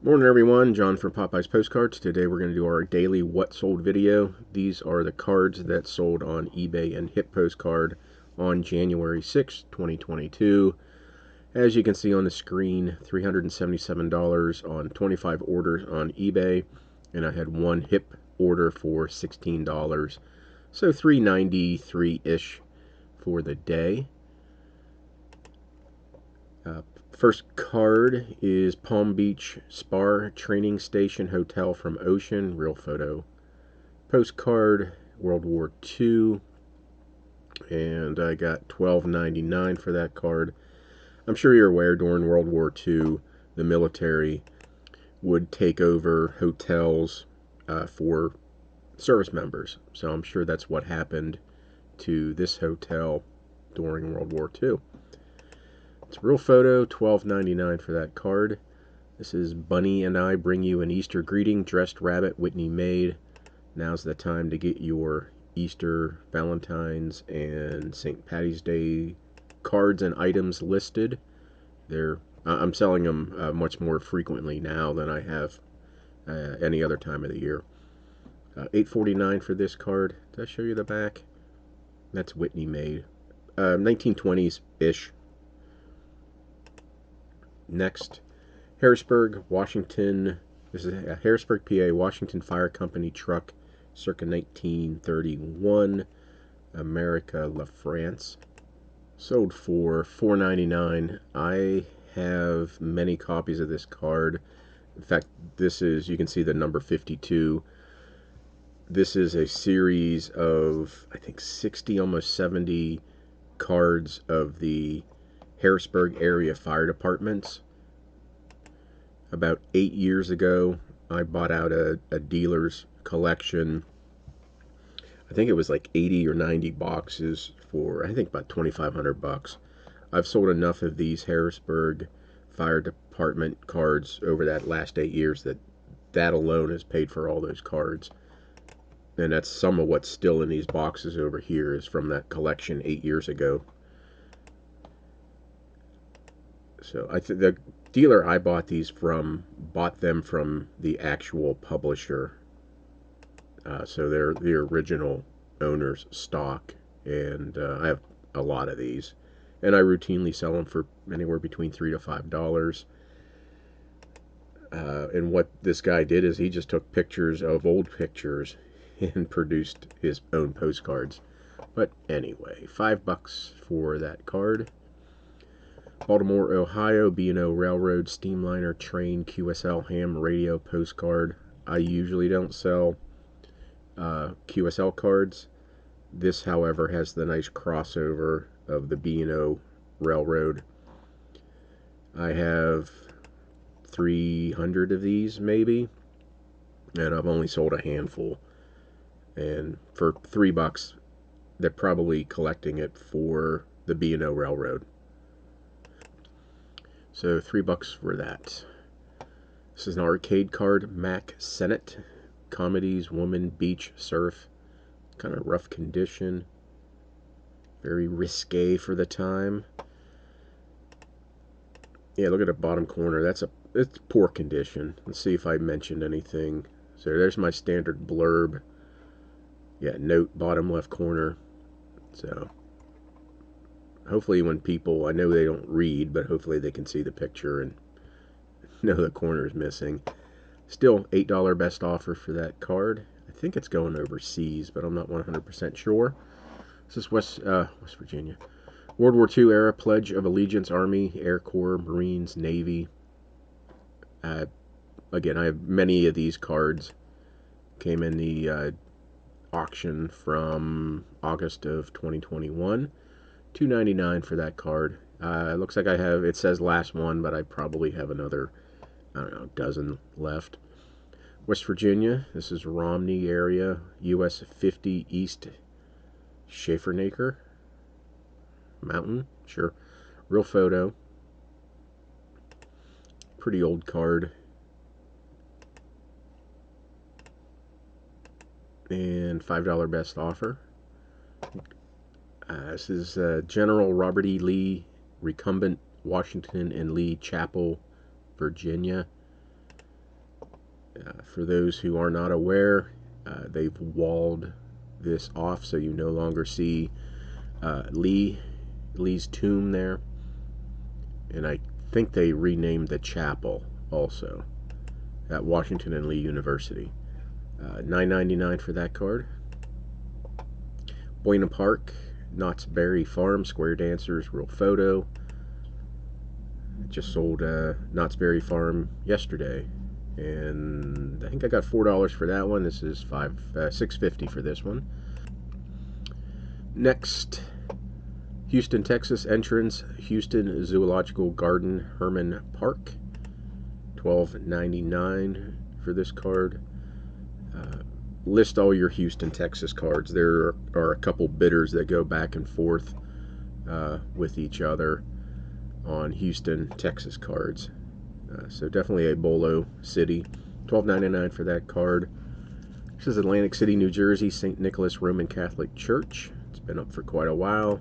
Morning everyone, John from Popeyes Postcards. Today we're going to do our daily what sold video. These are the cards that sold on eBay and hit Postcard on January 6, 2022. As you can see on the screen, $377 on 25 orders on eBay, and I had one hip order for $16. So $393-ish for the day. First card is Palm Beach Spar Training Station Hotel from Ocean, real photo. Postcard, World War II, and I got $12.99 for that card. I'm sure you're aware during World War II, the military would take over hotels for service members. So I'm sure that's what happened to this hotel during World War II. It's a real photo, $12.99 for that card. This is Bunny and I bring you an Easter greeting, dressed rabbit, Whitney made. Now's the time to get your Easter, Valentine's, and St. Patty's Day cards and items listed. I'm selling them much more frequently now than I have any other time of the year. $8.49 for this card. Did I show you the back? That's Whitney made. 1920s-ish. Next, Harrisburg, Washington. This is a Harrisburg, PA, Washington Fire Company truck, circa 1931, America, La France. Sold for $4.99. I have many copies of this card. In fact, this is, you can see the number 52. This is a series of, I think, 60, almost 70 cards of the Harrisburg area fire departments. About 8 years ago, I bought out a dealer's collection. I think it was like 80 or 90 boxes for, I think, about 2,500 bucks. I've sold enough of these Harrisburg fire department cards over that last 8 years that alone has paid for all those cards. And that's some of what's still in these boxes over here is from that collection 8 years ago. So the dealer I bought these from bought them from the actual publisher. So they're the original owner's stock, and I have a lot of these, and I routinely sell them for anywhere between $3 to $5. And what this guy did is he just took pictures of old pictures and produced his own postcards. But anyway, $5 for that card. Baltimore, Ohio, B&O Railroad, Steamliner, Train, QSL, Ham Radio postcard. I usually don't sell QSL cards. This, however, has the nice crossover of the B&O Railroad. I have 300 of these, maybe, and I've only sold a handful. And for $3, they're probably collecting it for the B&O Railroad. So $3 for that. This is an arcade card, Mac Sennett. Comedies, Woman, Beach, Surf. Kind of rough condition. Very risque for the time. Yeah, look at the bottom corner. It's poor condition. Let's see if I mentioned anything. So there's my standard blurb. Yeah, note, bottom left corner. So hopefully when people, I know they don't read, but hopefully they can see the picture and know the corner is missing. Still $8 best offer for that card. I think it's going overseas, but I'm not 100% sure. This is West Virginia. World War II era Pledge of Allegiance, Army, Air Corps, Marines, Navy. Again, I have many of these cards. Came in the auction from August of 2021. $2.99 for that card. It looks like it says last one, but I probably have another, I don't know, dozen left. West Virginia, this is Romney area, US 50 East Schaefernaker Mountain, sure. Real photo. Pretty old card. And $5 best offer. This is General Robert E. Lee, recumbent Washington and Lee Chapel, Virginia. For those who are not aware, they've walled this off so you no longer see Lee's tomb there. And I think they renamed the chapel also at Washington and Lee University. $9.99 for that card. Buena Park, Knott's Berry Farm, Square Dancers, Real Photo. Just sold Knott's Berry Farm yesterday, and I think I got $4 for that one. This is $6.50 for this one. Next, Houston, Texas entrance, Houston Zoological Garden, Herman Park, $12.99 for this card. List all your Houston, Texas cards. There are a couple bidders that go back and forth with each other on Houston, Texas cards. So definitely a Bolo City. $12.99 for that card. This is Atlantic City, New Jersey, St. Nicholas Roman Catholic Church. It's been up for quite a while.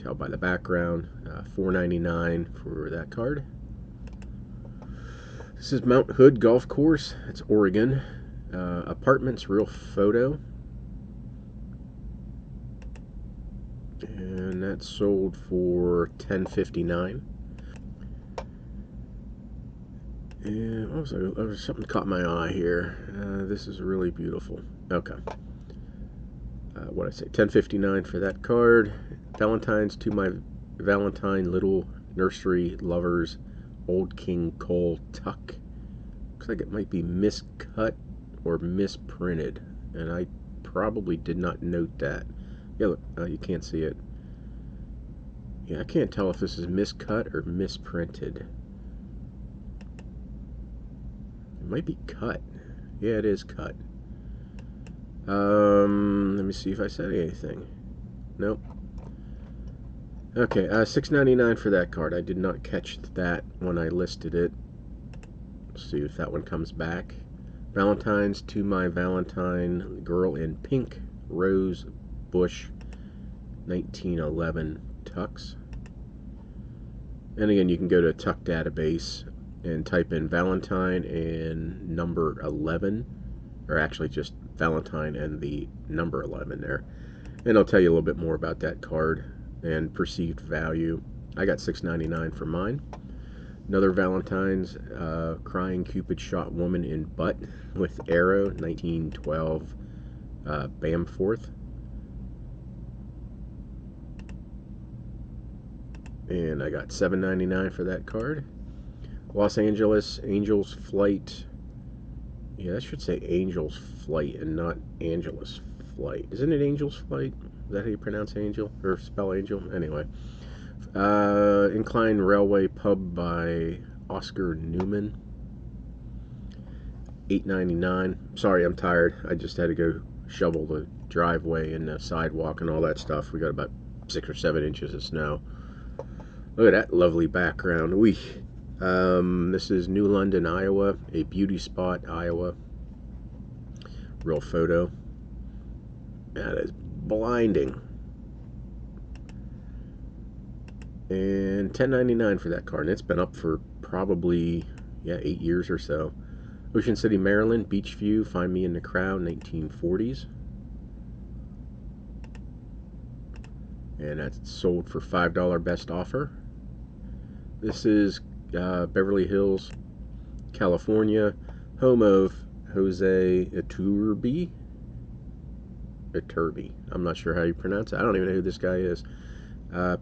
Tell by the background. $4.99 for that card. This is Mount Hood Golf Course. It's Oregon. Apartments, Real Photo. And that's sold for $10.59. And also, something caught my eye here. This is really beautiful. Okay. What did I say? $10.59 for that card. Valentine's to my Valentine Little Nursery Lovers Old King Cole Tuck. Looks like it might be miscut or misprinted, and I probably did not note that. Yeah, look, you can't see it. Yeah, I can't tell if this is miscut or misprinted. It might be cut. Yeah, it is cut. Let me see if I said anything. Nope. Okay, $6.99 for that card. I did not catch that when I listed it. Let's see if that one comes back. Valentine's to my Valentine Girl in Pink Rose Bush 1911 Tucks. And again, you can go to Tuck Database and type in Valentine and number 11, or actually just Valentine and the number 11 there. And I'll tell you a little bit more about that card and perceived value. I got $6.99 for mine. Another Valentine's, Crying Cupid Shot Woman in Butt with Arrow, 1912 Bamforth. And I got $7.99 for that card. Los Angeles Angels Flight. Yeah, that should say Angels Flight and not Angeles Flight. Isn't it Angels Flight? Is that how you pronounce angel? Or spell angel? Anyway. Incline Railway Pub by Oscar Newman. $8.99. Sorry, I'm tired. I just had to go shovel the driveway and the sidewalk and all that stuff. We got about 6 or 7 inches of snow. Look at that lovely background. This is New London, Iowa, a beauty spot, Iowa. Real Photo. That is blinding. And $10.99 for that card. And it's been up for probably, 8 years or so. Ocean City, Maryland, Beachview, Find Me in the Crowd, 1940s. And that's sold for $5 best offer. This is Beverly Hills, California, home of Jose Iturbi. I'm not sure how you pronounce it. I don't even know who this guy is.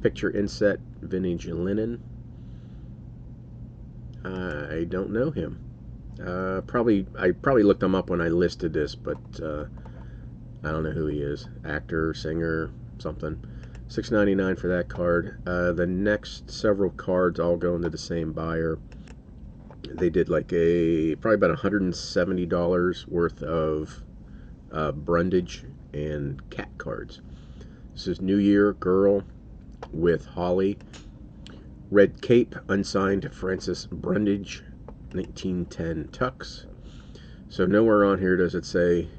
Picture inset, vintage linen. I don't know him. I probably looked him up when I listed this, but I don't know who he is. Actor, singer, something. $6.99 for that card. The next several cards all go into the same buyer. They did like probably about $170 worth of Brundage and cat cards. This is New Year Girl with Holly. Red Cape, unsigned Francis Brundage, 1910 Tux. So nowhere on here does it say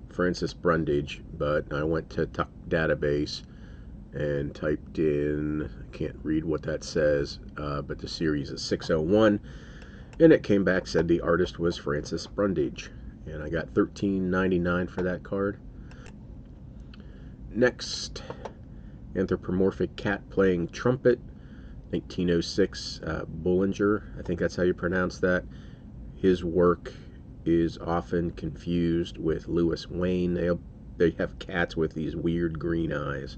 Francis Brundage, but I went to Tuck Database and typed in, I can't read what that says, but the series is 601. And it came back, said the artist was Francis Brundage. And I got $13.99 for that card. Next, anthropomorphic cat playing trumpet, 1906, Bullinger. I think that's how you pronounce that. His work is often confused with Lewis Wayne. They have cats with these weird green eyes.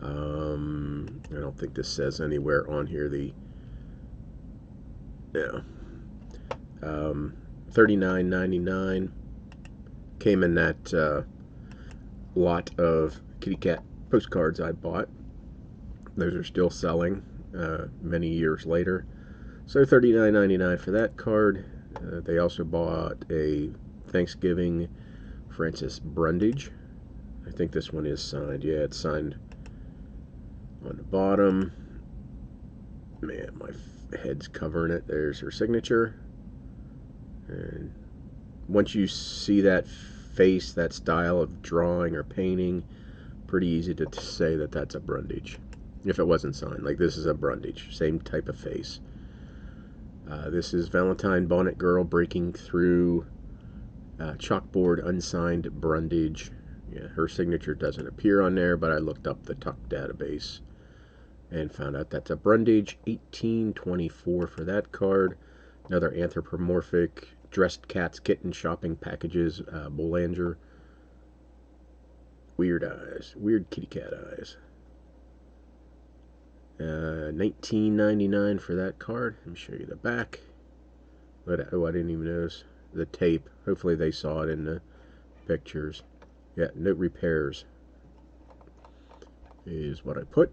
I don't think this says anywhere on here the yeah. $39.99 came in that lot of kitty cat postcards I bought. Those are still selling many years later. So $39.99 for that card. They also bought a Thanksgiving Francis Brundage. I think this one is signed. Yeah, it's signed on the bottom. Man, my head's covering it. There's her signature. And once you see that face, that style of drawing or painting, pretty easy to say that that's a Brundage. If it wasn't signed. Like, this is a Brundage. Same type of face. This is Valentine Bonnet Girl breaking through chalkboard, unsigned Brundage. Yeah, her signature doesn't appear on there, but I looked up the Tuck database and found out that's a Brundage. $18.24 for that card. Another anthropomorphic dressed cats kitten shopping packages, Bollinger. Weird eyes, weird kitty cat eyes. $19.99 for that card. Let me show you the back. Oh, I didn't even notice the tape. Hopefully they saw it in the pictures. Yeah, note repairs is what I put.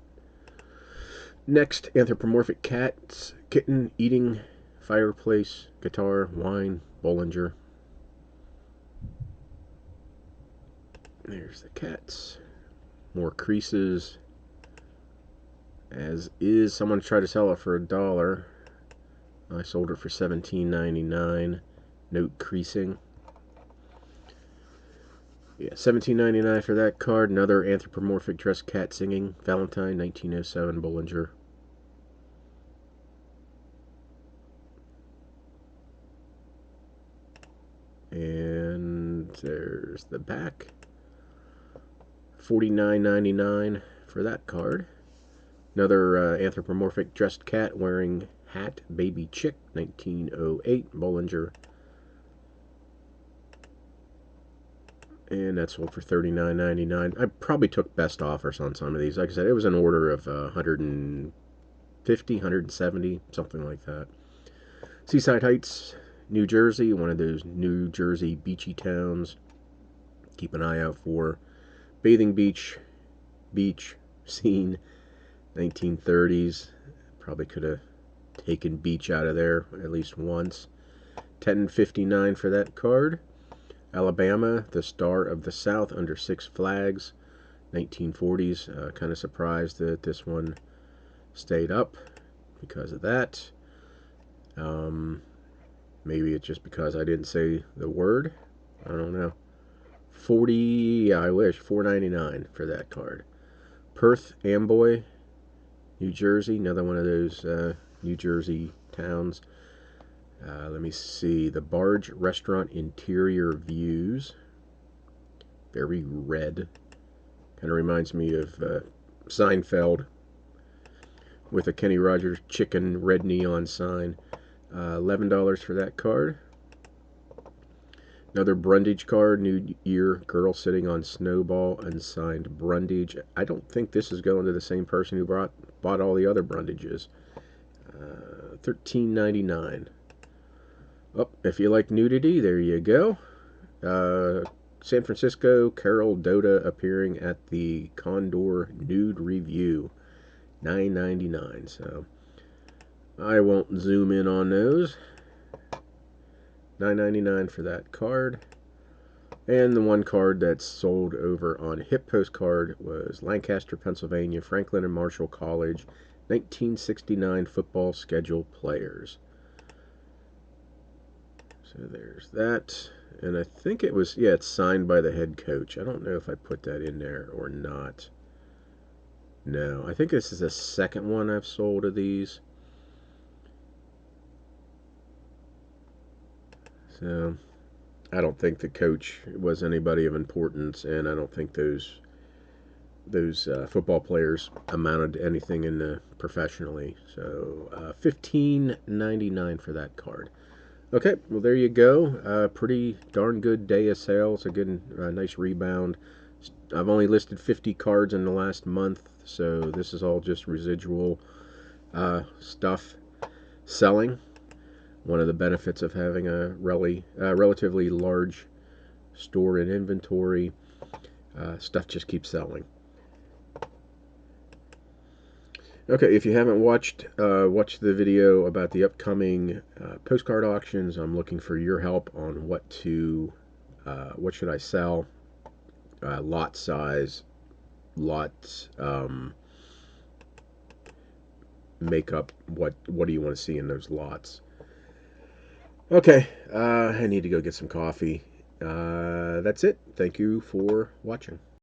Next, anthropomorphic cats, kitten, eating, fireplace, guitar, wine, Bollinger. There's the cats. More creases. As is, someone tried to sell it for $1. I sold it for $17.99. Note creasing. Yeah, $17.99 for that card. Another anthropomorphic dressed cat singing. Valentine, 1907, Bollinger. And there's the back. $49.99 for that card. Another anthropomorphic dressed cat wearing hat, baby chick, 1908, Bollinger. And that sold for $39.99. I probably took best offers on some of these. Like I said, it was an order of 150, 170, something like that. Seaside Heights, New Jersey, one of those New Jersey beachy towns. Keep an eye out for. Bathing beach scene, 1930s. Probably could have taken beach out of there at least once. $10.59 for that card. Alabama, the Star of the South under Six Flags, 1940s. Kind of surprised that this one stayed up because of that. Maybe it's just because I didn't say the word. I don't know. 40, yeah, I wish. $4.99 for that card. Perth Amboy, New Jersey, another one of those New Jersey towns. Let me see. The Barge Restaurant interior views. Very red. Kind of reminds me of Seinfeld with a Kenny Rogers chicken red neon sign. $11 for that card. Another Brundage card. New Year Girl Sitting on Snowball, unsigned Brundage. I don't think this is going to the same person who bought all the other Brundages. $13.99. Oh, if you like nudity, there you go. San Francisco, Carol Doda appearing at the Condor Nude Review. $9.99. So I won't zoom in on those. $9.99 for that card. And the one card that's sold over on Hip Postcard was Lancaster, Pennsylvania, Franklin and Marshall College, 1969 football schedule players. So there's that. And I think it was, yeah, it's signed by the head coach. I don't know if I put that in there or not. No, I think this is the second one I've sold of these. So I don't think the coach was anybody of importance, and I don't think those football players amounted to anything in the professionally. So $15.99 for that card. Okay, well there you go. Pretty darn good day of sales. A good, nice rebound. I've only listed 50 cards in the last month, so this is all just residual stuff selling. One of the benefits of having a relatively large store and inventory, stuff just keeps selling. Okay, if you haven't watched the video about the upcoming postcard auctions, I'm looking for your help on what should I sell, lot size, lot makeup. What do you want to see in those lots? Okay, I need to go get some coffee. That's it. Thank you for watching.